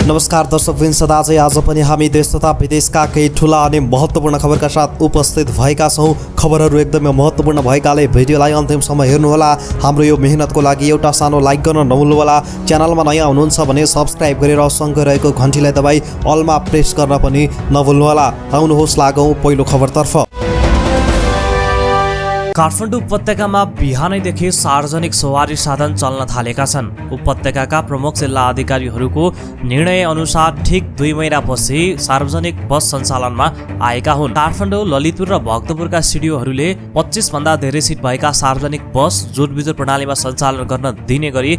नमस्कार दर्शकवृन्द, सदा चाहिँ आज पनि हामी देश तथा विदेशका केही ठुला अनि महत्त्वपूर्ण खबरका साथ उपस्थित भएका छौँ। खबरहरू एकदमै महत्त्वपूर्ण भएकाले भिडियोलाई अन्तिमसम्म हेर्नुहोला। हाम्रो यो मेहनतको लागि एउटा सानो लाइक गर्न नभुल्नुहोला। च्यानलमा नयाँ हुनुहुन्छ भने सब्स्क्राइब गरेर सँगै रहेको घन्टीलाई दबाई अलमा प्रेस गर्न पनि नभुल्नुहोला। आउनुहोस् लागौँ पहिलो खबरतर्फ। काठमाडौँ उपत्यकामा बिहानैदेखि सार्वजनिक सवारी साधन चल्न थालेका छन्। उपत्यकाका प्रमुख जिल्ला अधिकारीहरूको निर्णय अनुसार ठिक 2 महिनापछि सार्वजनिक बस सञ्चालनमा आएका हुन्। काठमाडौँ, ललितपुर र भक्तपुरका सिडिओहरूले 25 भन्दा धेरै सिट भएका सार्वजनिक बस जुटबिजुट प्रणालीमा सञ्चालन गर्न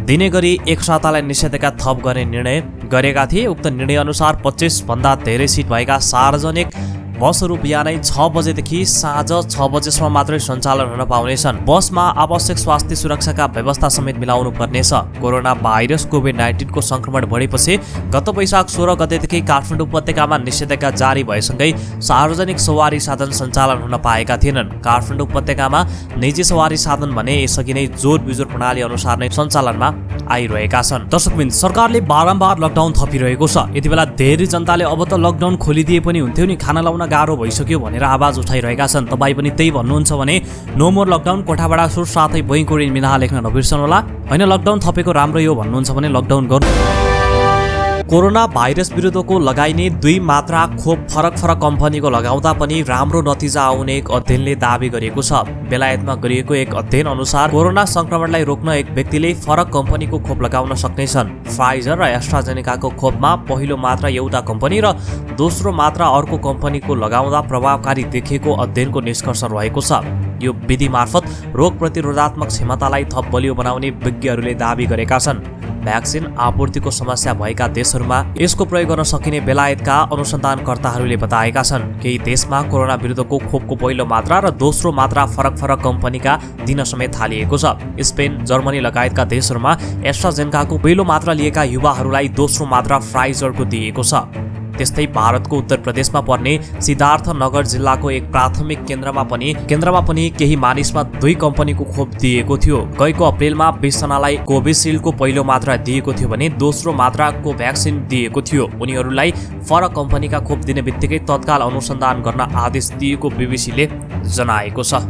दिने गरी एक सातालाई निषेधाज्ञा थप गर्ने निर्णय गरेका थिए। उक्त निर्णय अनुसार 25 भन्दा धेरै सिट भएका सार्वजनिक बसहरू बिहानै 6 बजेदेखि साँझ 6 बजेसम्म मात्रै सञ्चालन हुन पाउनेछन्। बसमा आवश्यक स्वास्थ्य सुरक्षाका व्यवस्था समेत मिलाउनु पर्नेछ। कोरोना भाइरस कोभिड-19 को संक्रमण बढेपछि गत वैशाख 16 गतेदेखि काठमाडौँ उपत्यकामा निषेधाज्ञा जारी भएसँगै सार्वजनिक सवारी साधन सञ्चालन हुन पाएका थिएनन्। काठमाडौँ उपत्यकामा निजी सवारी साधन भने यसअघि नै जोड बिजोड प्रणाली अनुसार नै सञ्चालनमा आइरहेका छन्। दर्शकवृन्द, सरकारले बारम्बार लकडाउन थपिरहेको छ। यति बेला धेरै जनताले अब त लकडाउन खोलिदिए पनि हुन्थ्यो नि, खाना लाउन गाह्रो भइसक्यो भनेर आवाज उठाइरहेका छन्। तपाईँ पनि त्यही भन्नुहुन्छ भने नो मोर लकडाउन, कोठाबाट सुर साथै बैङ्कोरिन मिना लेख्न नबिर्सनुहोला। होइन, लकडाउन थपेको राम्रो यो भन्नुहुन्छ भने लकडाउन गर्नु। कोरोना भाइरस विरुद्धको लगाइने 2 मात्रा खोप फरक कम्पनीको लगाउँदा पनि राम्रो नतिजा आउने एक अध्ययनले दावी गरेको छ। बेलायतमा गरिएको एक अध्ययन अनुसार कोरोना संक्रमणलाई रोक्न एक व्यक्तिले फरक कम्पनीको खोप लगाउन सक्नेछन्। फाइजर र एस्ट्राजेनेकाको खोपमा पहिलो मात्रा एउटा कम्पनी र दोस्रो मात्रा अर्को कम्पनीको लगाउँदा प्रभावकारी देखिएको अध्ययनको निष्कर्ष रहेको छ। यो विधि मार्फत रोग प्रतिरोधात्मक क्षमतालाई थप बलियो बनाउने विज्ञहरूले दावी गरेका छन्। भ्याक्सिन आपूर्तिको समस्या भएका देशहरूमा यसको प्रयोग गर्न सकिने बेलायतका अनुसन्धानकर्ताहरूले बताएका छन्। केही देशमा कोरोना विरुद्धको खोपको पहिलो मात्रा र दोस्रो मात्रा फरक कम्पनीका दिन समेत थालिएको छ। स्पेन, जर्मनी लगायतका देशहरूमा एस्ट्राजेनेकाको पहिलो मात्रा लिएका युवाहरूलाई दोस्रो मात्रा फाइजरको दिएको छ। त्यस्तै भारतको उत्तर प्रदेशमा पर्ने सिद्धार्थ नगर जिल्लाको एक प्राथमिक केन्द्रमा पनि केही मानिसमा 2 कम्पनीको खोप दिएको थियो। गएको अप्रेलमा 20 जनालाई कोभिसिल्डको पहिलो मात्रा दिएको थियो भने दोस्रो मात्राको भ्याक्सिन दिएको थियो। उनीहरूलाई फरक कम्पनीका खोप दिने बित्तिकै तत्काल अनुसन्धान गर्न आदेश दिएको बीबीसीले जनाएको छ।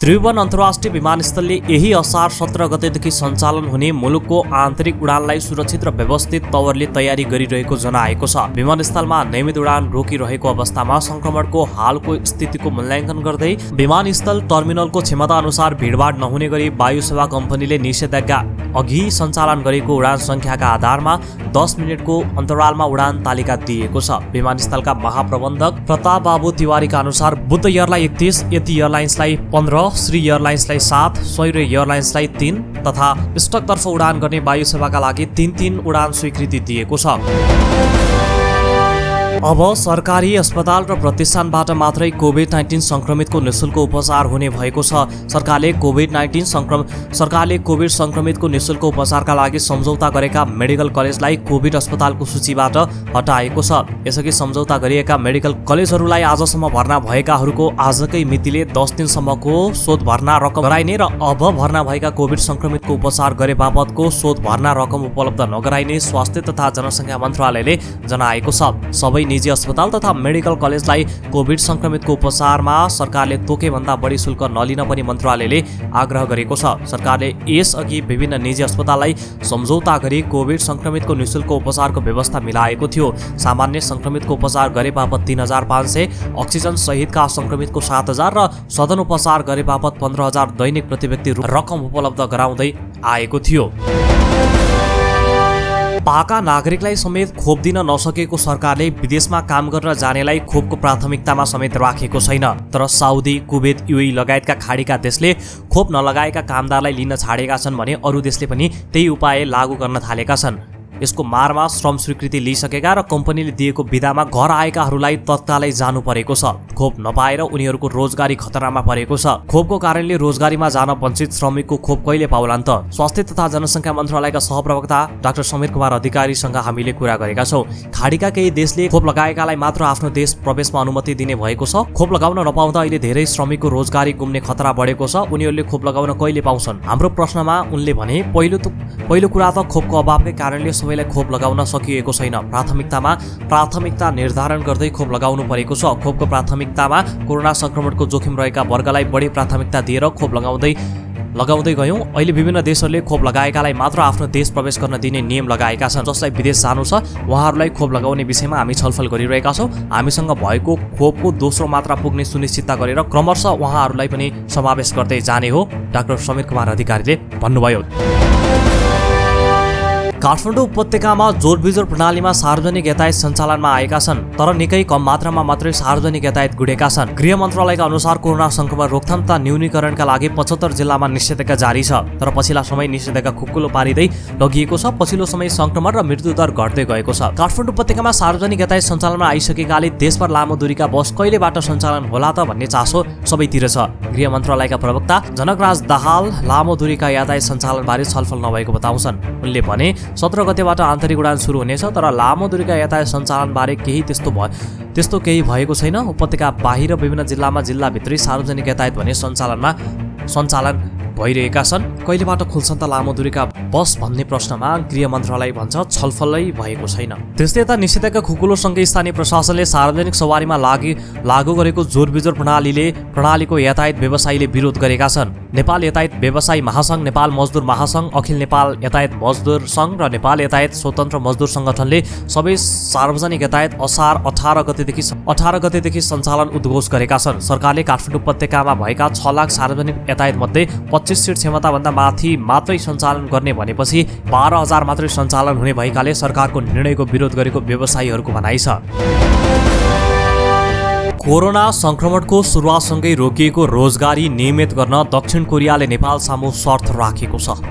त्रिभुवन अन्तर्राष्ट्रिय विमानस्थलले यही असार 17 गतेदेखि सञ्चालन हुने मुलुकको आन्तरिक उडानलाई सुरक्षित र व्यवस्थित तवरले तयारी गरिरहेको जनाएको छ। विमानस्थलमा नियमित उडान रोकिरहेको अवस्थामा संक्रमणको हालको स्थितिको मूल्याङ्कन गर्दै विमानस्थल टर्मिनलको क्षमता अनुसार भिडभाड नहुने गरी वायु सेवा कम्पनीले निषेधाज्ञा अघि सञ्चालन गरेको उडान सङ्ख्याका आधारमा 10 मिनेटको अन्तरालमा उडान तालिका दिएको छ। विमानस्थलका महाप्रबन्धक प्रताप बाबु तिवारीका अनुसार बुद्ध एयरलाई 31, यति एयरलाइन्सलाई 15, श्री एयरलाइन्सलाई 7, स्वैर एयरलाइन्सलाई 3 तथा स्टकतर्फ उडान गर्ने वायु सेवाका लागि 3 उडान स्वीकृति दिएको छ। अब सरकारी अस्पताल र प्रतिष्ठानबाट मात्रै कोभिड-19 संक्रमितको निःशुल्क उपचार हुने भएको छ। सरकारले कोभिड संक्रमितको निःशुल्क उपचारका लागि सम्झौता गरेका मेडिकल कलेजलाई कोभिड अस्पतालको सूचीबाट हटाएको छ। यसअघि सम्झौता गरिएका मेडिकल कलेजहरूलाई आजसम्म भर्ना भएकाहरूको आजकै मितिले 10 दिनसम्मको शोध भर्ना रकम गराइने र अब भर्ना भएका कोभिड संक्रमितको उपचार गरे बापतको शोध भर्ना रकम उपलब्ध नगराइने स्वास्थ्य तथा जनसङ्ख्या मन्त्रालयले जनाएको छ। सबै निजी अस्पताल तथा मेडिकल कलेजलाई कोभिड संक्रमितको उपचारमा सरकारले तोकेभन्दा बढी शुल्क नलिन पनि मन्त्रालयले आग्रह गरेको छ। सरकारले यसअघि विभिन्न निजी अस्पताललाई सम्झौता गरी कोभिड संक्रमितको निःशुल्क उपचारको व्यवस्था मिलाएको थियो। सामान्य संक्रमितको उपचार गरे बापत 3500, अक्सिजन सहितका संक्रमितको 7000 र सदन उपचार गरे बापत 15000 दैनिक प्रति व्यक्ति रकम उपलब्ध गराउँदै आएको थियो। पाका नागरिकलाई समेत खोप दिन नसकेको सरकारले विदेशमा काम गर्न जानेलाई खोपको प्राथमिकतामा समेत राखेको छैन। तर साउदी, कुवेत, युएई लगायतका खाडीका देशले खोप नलगाएका कामदारलाई लिन छाडेका छन् भने अरू देशले पनि त्यही उपाय लागू गर्न थालेका छन्। यसको मारमा श्रम स्वीकृति लिइसकेका र कम्पनीले दिएको बिदामा घर आएकाहरूलाई तत्कालै जानु परेको छ। खोप नपाएर उनीहरूको रोजगारी खतरामा परेको छ। खोपको कारणले रोजगारीमा जान वञ्चित श्रमिकको खोप कहिले पाउलान् त? स्वास्थ्य तथा जनसङ्ख्या मन्त्रालयका सहप्रवक्ता डाक्टर समीर कुमार अधिकारीसँग हामीले कुरा गरेका छौँ। खाडीका केही देशले खोप लगाएकालाई मात्र आफ्नो देश प्रवेशमा अनुमति दिने भएको छ। खोप लगाउन नपाउँदा अहिले धेरै श्रमिकको रोजगारी गुम्ने खतरा बढेको छ। उनीहरूले खोप लगाउन कहिले पाउँछन्? हाम्रो प्रश्नमा उनले भने पहिलो कुरा त खोपको अभावकै कारणले सबैलाई खोप लगाउन सकिएको छैन। प्राथमिकता निर्धारण गर्दै खोप लगाउनु परेको छ। खोपको प्राथमिकतामा कोरोना संक्रमणको जोखिम रहेका वर्गलाई बढी प्राथमिकता दिएर खोप लगाउँदै गयौँ। अहिले विभिन्न देशहरूले खोप लगाएकालाई मात्र आफ्नो देश प्रवेश गर्न दिने नियम लगाएका छन्। जसलाई विदेश जानु छ उहाँहरूलाई खोप लगाउने विषयमा हामी छलफल गरिरहेका छौँ। हामीसँग भएको खोपको दोस्रो मात्रा पुग्ने सुनिश्चितता गरेर क्रमशः उहाँहरूलाई पनि समावेश गर्दै जाने हो, डाक्टर समीर कुमार अधिकारीले भन्नुभयो। काठमाडौँ उपत्यकामा जोरबिजोर प्रणालीमा सार्वजनिक यातायात सञ्चालनमा आएका छन्, तर निकै कम मात्रामा मात्रै सार्वजनिक यातायात गुडेका छन्। गृह मन्त्रालयका अनुसार कोरोना संक्रमण रोकथाम तथा न्यूनीकरणका लागि 75 जिल्लामा निषेधाज्ञा जारी छ, तर पछिल्ला समय निषेधाज्ञा खुकुलो पारिँदै लगिएको छ। पछिल्लो समय संक्रमण र मृत्युदर घट्दै गएको छ। काठमाडौँ उपत्यकामा सार्वजनिक यातायात सञ्चालनमा आइसकेकाले देशभर लामो दूरीका बस कहिलेबाट सञ्चालन होला त भन्ने चासो सबैतिर छ। गृह मन्त्रालयका प्रवक्ता जनकराज दाहाल लामो दूरीका यातायात सञ्चालनबारे छलफल नभएको बताउँछन्। उनले भने 17 गतेबाट आन्तरिक उडान सुरु हुनेछ, तर लामो दूरीका यातायात सञ्चालनबारे त्यस्तो केही भएको छैन। उपत्यका बाहिर विभिन्न जिल्लामा जिल्लाभित्रै सार्वजनिक यातायात भने सञ्चालन भइरहेका छन्। कहिलेबाट खुल्छन् त लामो दूरीका बस भन्ने प्रश्नमा गृह मन्त्रालय भन्छ छलफलै भएको छैन। त्यस्तै यता निषेधाज्ञा खुकुलोसँगै स्थानीय प्रशासनले सार्वजनिक सवारीमा लागू गरेको जोरबिजोर प्रणालीको यातायात व्यवसायीले विरोध गरेका छन्। नेपाल यातायात व्यवसायी महासंघ, नेपाल मजदुर महासंघ, अखिल नेपाल यातायात मजदुर संघ र नेपाल यातायात स्वतन्त्र मजदुर संगठनले सबै सार्वजनिक यातायात असार 18 गतेदेखि सञ्चालन उद्घोष गरेका छन्। सरकारले काठमाडौँ उपत्यकामा भएका 6 लाख सार्वजनिक यातायात मध्ये 25 सिट क्षमताभन्दा माथि मात्रै सञ्चालन गर्ने भनेपछि 12,000 मात्रै सञ्चालन हुने भएकाले सरकारको निर्णयको विरोध गरेको व्यवसायीहरूको भनाइ छ। कोरोना संक्रमणको सुरुवातसँगै रोकिएको रोजगारी नियमित गर्न दक्षिण कोरियाले नेपाल सामु शर्त राखेको छ।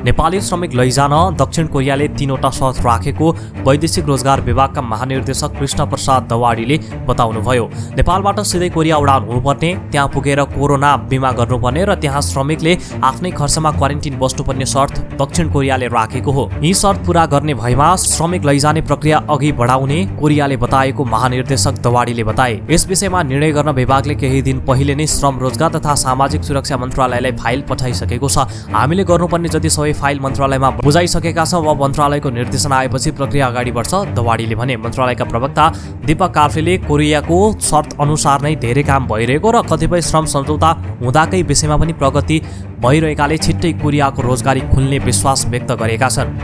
नेपाली श्रमिक लैजान दक्षिण कोरियाले 3वटा शर्त राखेको वैदेशिक रोजगार विभागका महानिर्देशक कृष्ण प्रसाद दवाडीले बताउनुभयो। नेपालबाट सिधै कोरिया उडान हुनुपर्ने, त्यहाँ पुगेर कोरोना बिमा गर्नुपर्ने र त्यहाँ श्रमिकले आफ्नै खर्चमा क्वारेन्टिन बस्नुपर्ने शर्त दक्षिण कोरियाले राखेको हो। यी शर्त पूरा गर्ने भएमा श्रमिक लैजाने प्रक्रिया अघि बढाउने कोरियाले बताएको महानिर्देशक दवाडीले बताए। यस विषयमा निर्णय गर्न विभागले केही दिन पहिले नै श्रम रोजगार तथा सामाजिक सुरक्षा मन्त्रालयलाई फाइल पठाइसकेको छ। हामीले गर्नुपर्ने जति सबै फाइल मन्त्रालयमा बुझाइसकेका छौँ। अब मन्त्रालयको निर्देशन आएपछि प्रक्रिया अगाडि बढ्छ, दवाडीले भने। मन्त्रालयका प्रवक्ता दीपक कार्फेले कोरियाको शर्त अनुसार नै धेरै काम भइरहेको र कतिपय श्रम सम्झौता हुँदाकै विषयमा पनि प्रगति भइरहेकाले छिट्टै कोरियाको रोजगारी खुल्ने विश्वास व्यक्त गरेका छन्।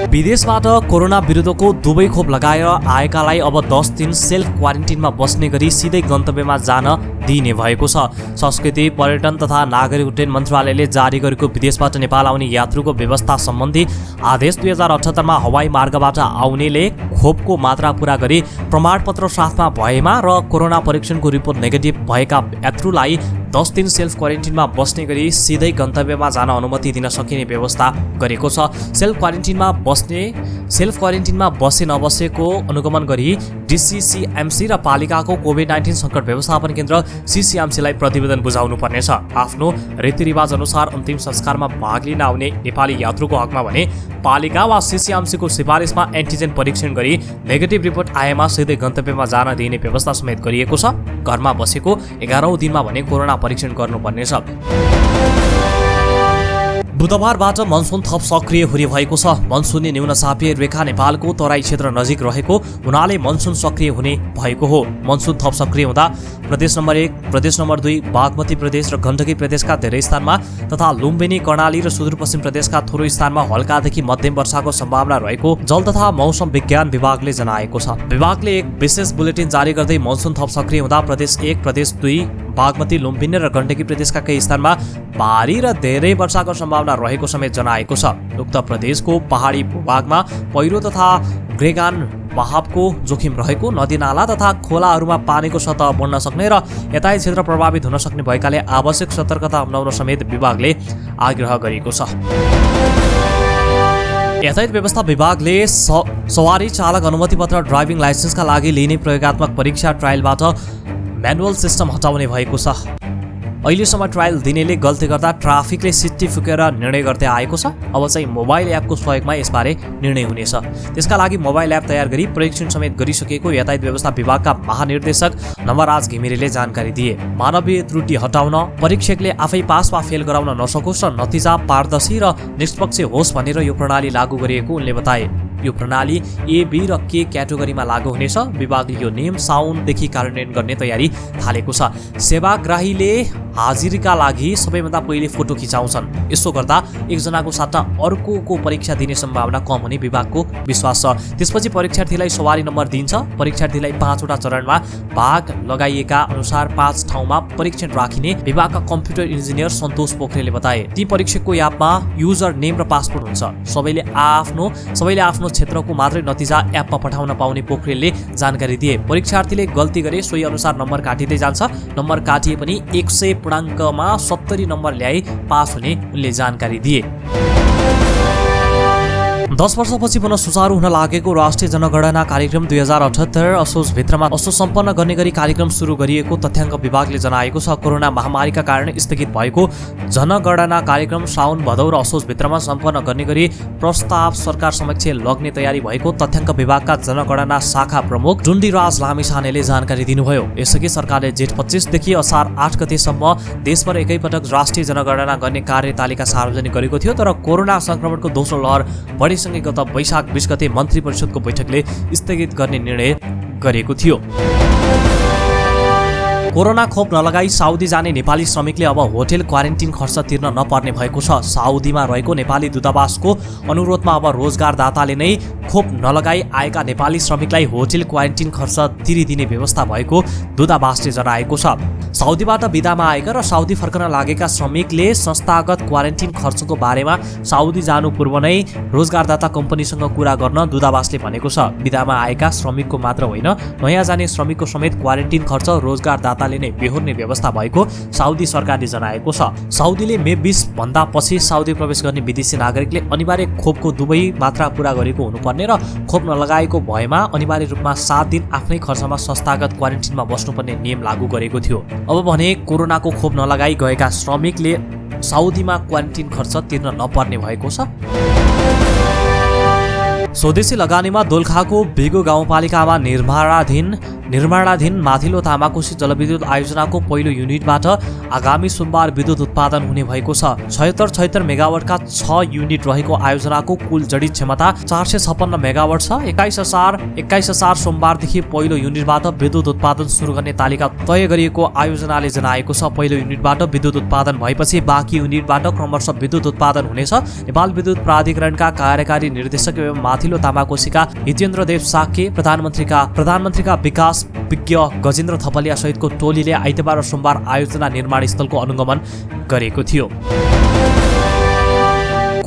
विदेशबाट कोरोना विरुद्धको दुवै खोप लगाएर आएकालाई अब 10 दिन सेल्फ क्वारेन्टिनमा बस्ने गरी सिधै गन्तव्यमा जान दिइने भएको छ। संस्कृति, पर्यटन तथा नागरिक उड्डयन मन्त्रालयले जारी गरेको विदेशबाट नेपाल आउने यात्रुको व्यवस्था सम्बन्धी आदेश 2078 मा हवाई मार्गबाट आउनेले खोपको मात्रा पूरा गरी प्रमाणपत्र साथमा भएमा र कोरोना परीक्षणको रिपोर्ट नेगेटिभ भएका यात्रुलाई 10 दिन सेल्फ क्वारेन्टिनमा बस्ने गरी सिधै गन्तव्यमा जान अनुमति दिन सकिने व्यवस्था गरेको छ। सेल्फ क्वारेन्टिनमा बसे नबसेको अनुगमन गरी डिसिसिएमसी र पालिकाको कोभिड-19 सङ्कट व्यवस्थापन केन्द्र सिसिएमसीलाई प्रतिवेदन बुझाउनु पर्नेछ। आफ्नो रीतिरिवाज अनुसार अन्तिम संस्कारमा भाग लिन आउने नेपाली यात्रुको हकमा भने पालिका वा सिसिएमसीको सिफारिसमा एन्टिजेन परीक्षण गरी नेगेटिभ रिपोर्ट आएमा सिधै गन्तव्यमा जान दिइने व्यवस्था समेत गरिएको छ। घरमा बसेको 11औं दिनमा भने कोरोना परीक्षण गर्नुपर्नेछ। बुधबारबाट मनसुन थप सक्रिय हुने भएको छ। मनसुनी न्यून चापीय रेखा नेपालको तराई क्षेत्र नजिक रहेको हुनाले मनसुन सक्रिय हुने भएको हो। मनसुन थप सक्रिय हुँदा प्रदेश नम्बर 1, प्रदेश नम्बर 2, बागमती प्रदेश र गण्डकी प्रदेशका धेरै स्थानमा तथा लुम्बिनी, कर्णाली र सुदूरपश्चिम प्रदेशका थोरै स्थानमा हल्कादेखि मध्यम वर्षाको सम्भावना रहेको जल तथा मौसम विज्ञान विभागले जनाएको छ। विभागले एक विशेष बुलेटिन जारी गर्दै मनसुन थप सक्रिय हुँदा प्रदेश 1, प्रदेश 2, बागमती, लुम्बिनी र गण्डकी प्रदेशका केही स्थानमा भारी र धेरै वर्षाको सम्भावना रहेको समेत जनाएको छ। उक्त प्रदेशको पहाडी भूभागमा पहिरो तथा ग्रेगान बहावको जोखिम रहेको, नदीनाला तथा खोलाहरूमा पानीको सतह बढ्न सक्ने र यातायात क्षेत्र प्रभावित हुन सक्ने भएकाले आवश्यक सतर्कता अपनाउन समेत विभागले आग्रह गरेको छ। यातायात व्यवस्था विभागले सवारी चालक अनुमति पत्र ड्राइभिङ लाइसेन्सका लागि लिने प्रयोगात्मक परीक्षा ट्रायलबाट म्यानुअल सिस्टम हटाउने भएको छ। अहिलेसम्म ट्रायल दिनेले गल्ती गर्दा ट्राफिकले सिट्टी फुकेर निर्णय गर्दै आएको छ। अब चाहिँ मोबाइल एपको सहयोगमा यसबारे निर्णय हुनेछ। त्यसका लागि मोबाइल एप तयार गरी परीक्षण समेत गरिसकेको यातायात व्यवस्था विभागका महानिर्देशक नवराज घिमिरेले जानकारी दिए। मानवीय त्रुटि हटाउन, परीक्षकले आफै पास वा फेल गराउन नसकोस् र नतिजा पारदर्शी र निष्पक्ष होस् भनेर यो प्रणाली लागू गरिएको उनले बताए। यो प्रणाली ए, बी र के क्याटेगोरीमा लागू हुनेछ। विभागले यो नियम साउनदेखि कार्यान्वयन गर्ने तयारी थालेको छ। सेवाग्राहीले हाजिरीका लागि सबैभन्दा पहिले फोटो खिचाउँछन्। यसो गर्दा एकजनाको साथमा अर्कोको परीक्षा दिने सम्भावना कम हुने विभागको विश्वास छ। त्यसपछि परीक्षार्थीलाई सवारी नम्बर दिन्छ। परीक्षार्थीलाई 5 वटा चरणमा भाग लगाइएका अनुसार 5 ठाउँमा परीक्षण राखिने विभागका कम्प्युटर इन्जिनियर सन्तोष पोखरेलले बताए। ती परीक्षकको एपमा युजर नेम र पासपोर्ट हुन्छ। सबैले आफ्नो क्षेत्रको मात्रै नतिजा एपमा पठाउन पाउने पोखरेलले जानकारी दिए। परीक्षार्थीले गल्ती गरे सोही अनुसार नम्बर काटिँदै जान्छ। नम्बर काटिए पनि 100 पूर्णाङ्कमा 70 नम्बर ल्याई पास हुने उनले जानकारी दिए। 10 वर्षपछि पुनः सुचारू हुन लागेको राष्ट्रिय जनगणना कार्यक्रम 2078 असोजभित्रमा सम्पन्न गर्ने गरी कार्यक्रम सुरु गरिएको तथ्याङ्क विभागले जनाएको छ। कोरोना महामारीका कारण स्थगित भएको जनगणना कार्यक्रम साउन, भदौ र असोजभित्रमा सम्पन्न गर्ने गरी प्रस्ताव सरकार समक्ष लग्ने तयारी भएको तथ्याङ्क विभागका जनगणना शाखा प्रमुख डुन्डीराज लामिछानेले जानकारी दिनुभयो। यसअघि सरकारले जेठ 25 देखि असार 8 गतेसम्म देशभर एकैपटक राष्ट्रिय जनगणना गर्ने कार्यतालिका सार्वजनिक गरेको थियो। तर कोरोना संक्रमणको दोस्रो लहर बढीसँगै गत वैशाख 20 गते मन्त्री परिषदको बैठकले स्थगित गर्ने निर्णय गरेको थियो। कोरोना खोप नलगाई साउदी जाने नेपाली श्रमिकले अब होटेल क्वारेन्टिन खर्च तिर्न नपर्ने भएको छ। साउदीमा रहेको नेपाली दूतावासको अनुरोधमा अब रोजगारदाताले नै खोप नलगाई आएका नेपाली श्रमिकलाई होटेल क्वारेन्टिन खर्च तिरिदिने व्यवस्था भएको दूतावासले जनाएको छ। साउदीबाट बिदामा आएका र साउदी फर्कन लागेका श्रमिकले संस्थागत क्वारेन्टिन खर्चको बारेमा साउदी जानु पूर्व नै रोजगारदाता कम्पनीसँग कुरा गर्न दूतावासले भनेको छ। बिदामा आएका श्रमिकको मात्र होइन, नयाँ जाने श्रमिकको समेत क्वारेन्टिन खर्च रोजगारदाताले नै बेहोर्ने व्यवस्था भएको साउदी सरकारले जनाएको छ। साउदीले मे 20 भन्दा पछि साउदी प्रवेश गर्ने विदेशी नागरिकले अनिवार्य खोपको दुवै मात्रा पूरा गरेको हुनुपर्ने र खोप नलगाएको भएमा अनिवार्य रूपमा 7 दिन आफ्नै खर्चमा संस्थागत क्वारेन्टिनमा बस्नुपर्ने नियम लागू गरेको थियो। अब भने कोरोनाको खोप नलगाई गएका श्रमिकले साउदीमा क्वारेन्टिन खर्च तिर्न नपर्ने भएको छ। स्वदेशी लगानीमा दोलखाको बेगो गाउँपालिकामा निर्माणाधीन माथिल्लो तामाकोशी जलविद्युत आयोजनाको पहिलो युनिटबाट आगामी सोमबार विद्युत उत्पादन हुने भएको छ। 76 मेगावाटका 6 युनिट रहेको आयोजनाको कुल जडित क्षमता 456 मेगावाट छ। 21,000 सोमबारदेखि पहिलो युनिटबाट विद्युत उत्पादन सुरु गर्ने तालिका तय गरिएको आयोजनाले जनाएको छ। पहिलो युनिटबाट विद्युत उत्पादन भएपछि बाँकी युनिटबाट क्रमशः विद्युत उत्पादन हुनेछ। नेपाल विद्युत प्राधिकरणका कार्यकारी निर्देशक एवं माथिल्लो तामाकोशीका हितेन्द्र देव साक्य, प्रधानमन्त्रीका विकास विज्ञ गजेन्द्र थपलिया सहितको टोलीले आइतबार र सोमबार आयोजना निर्माण स्थलको अनुगमन गरेको थियो।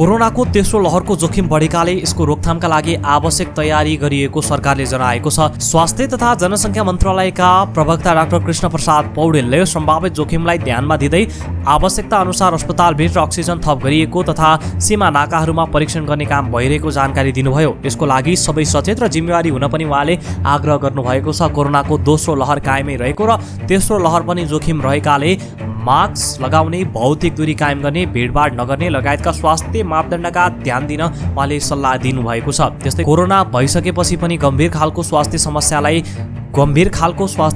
कोरोनाको तेस्रो लहरको जोखिम बढेकाले यसको रोकथामका लागि आवश्यक तयारी गरिएको सरकारले जनाएको छ। स्वास्थ्य तथा जनसङ्ख्या मन्त्रालयका प्रवक्ता डाक्टर कृष्ण प्रसाद पौडेलले सम्भावित जोखिमलाई ध्यानमा दिँदै आवश्यकता अनुसार अस्पतालभित्र अक्सिजन थप गरिएको तथा सीमा नाकाहरूमा परीक्षण गर्ने काम भइरहेको जानकारी दिनुभयो। यसको लागि सबै सचेत र जिम्मेवारी हुन पनि उहाँले आग्रह गर्नुभएको छ। कोरोनाको दोस्रो लहर कायमै रहेको र तेस्रो लहर पनि जोखिम रहेकाले मास्क लगाउने, भौतिक दूरी कायम गर्ने, भिडभाड नगर्ने लगायतका स्वास्थ्य मापदण्डका ध्यान दिन उहाँले सल्लाह दिनुभएको छ। त्यस्तै कोरोना भइसकेपछि पनि गम्भीर खालको स्वास्थ्य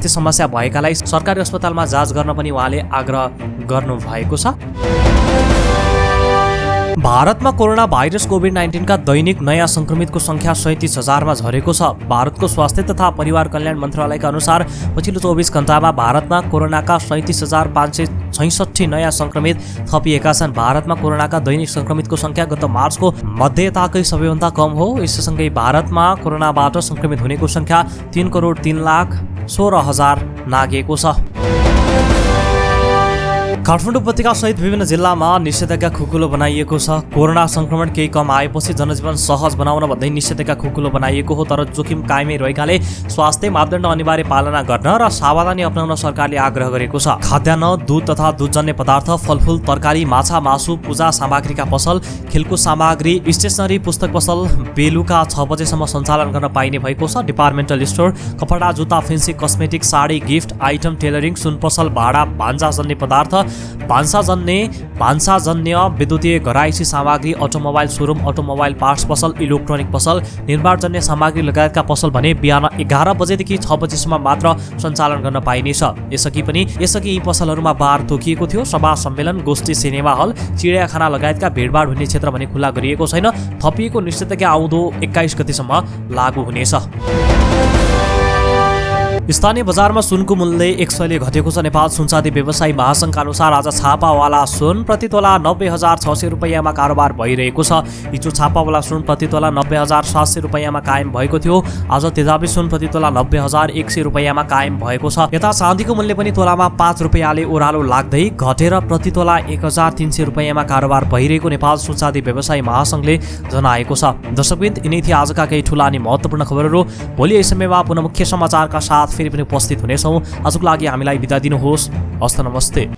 समस्या भएकालाई सरकारी अस्पतालमा जाँच गर्न पनि उहाँले आग्रह गर्नुभएको छ। भारतमा कोरोना भाइरस कोभिड-19 का दैनिक नयाँ संक्रमितको संख्या 37,000मा झरेको छ। भारतको स्वास्थ्य तथा परिवार कल्याण मन्त्रालयका अनुसार पछिल्लो 24 घण्टामा भारतमा कोरोनाका 37,566 नयाँ संक्रमित थपिएका छन्। भारतमा कोरोनाका दैनिक संक्रमितको संख्या गत मार्चको मध्यताकै सबैभन्दा कम हो। यससँगै भारतमा कोरोनाबाट संक्रमित हुनेको संख्या 3,03,16,000 नागेको छ। काठमाडौँ उपत्यका सहित विभिन्न जिल्लामा निषेधाज्ञा खुकुलो बनाइएको छ। कोरोना संक्रमण केही कम आएपछि जनजीवन सहज बनाउन भन्दै निषेधाज्ञा खुकुलो बनाइएको हो। तर जोखिम कायमै रहेकाले स्वास्थ्य मापदण्ड अनिवार्य पालना गर्न र सावधानी अपनाउन सरकारले आग्रह गरेको छ। खाद्यान्न, दूध तथा दूधजन्य पदार्थ, फलफुल, तरकारी, माछा, मासु, पूजा सामग्रीका पसल, खेलकुद सामग्री, स्टेसनरी, पुस्तक पसल बेलुका 6 बजेसम्म सञ्चालन गर्न पाइने भएको छ। डिपार्टमेन्टल स्टोर, कपडा, जुत्ता, fancy, cosmetic, sari, gift item, tailoring, सुन पसल, भाडा, भान्जा जन्य पदार्थ, भान्साजन्य विद्युतीय घरायसी सामग्री, अटोमोबाइल सोरुम, अटोमोबाइल पार्ट्स पसल, इलेक्ट्रोनिक पसल, निर्माणजन्य सामग्री लगायतका पसल भने बिहान 11 बजेदेखि 6 बजेसम्म मात्र सञ्चालन गर्न पाइनेछ। यसअघि यी पसलहरूमा बार तोकिएको थियो। सभा सम्मेलन, गोष्ठी, सिनेमा हल, चिडियाखाना लगायतका भिडभाड हुने क्षेत्र भने खुला गरिएको छैन। थपिएको निषेधाज्ञा आउँदो 21 गतेसम्म लागू हुनेछ। स्थानीय बजारमा सुनको मूल्य 1 सयले घटेको छ। नेपाल सुनचाँदी व्यवसायी महासङ्घका अनुसार आज छापावाला सुन प्रति तोला 90,600 रुपैयाँमा कारोबार भइरहेको छ। हिजो छापावाला सुन प्रति तोला 90,700 रुपैयाँमा कायम भएको थियो। आज तेजाबी सुन प्रति तोला 90,100 रुपैयाँमा कायम भएको छ। यता चाँदीको मूल्य पनि तोलामा 5 रुपैयाँले ओह्रालो लाग्दै घटेर प्रति तोला 1,300 रुपैयाँमा कारोबार भइरहेको नेपाल सुनचाँदी व्यवसायी महासङ्घले जनाएको छ। दर्शकवृन्द, यिनै थिए आजका केही ठूला अनि महत्त्वपूर्ण खबरहरू। भोलि यही समयमा पुनः मुख्य समाचारका साथ फेरि पनि उपस्थित हुनेछौँ। आजको लागि हामीलाई बिदा दिनुहोस्। हस्त नमस्ते।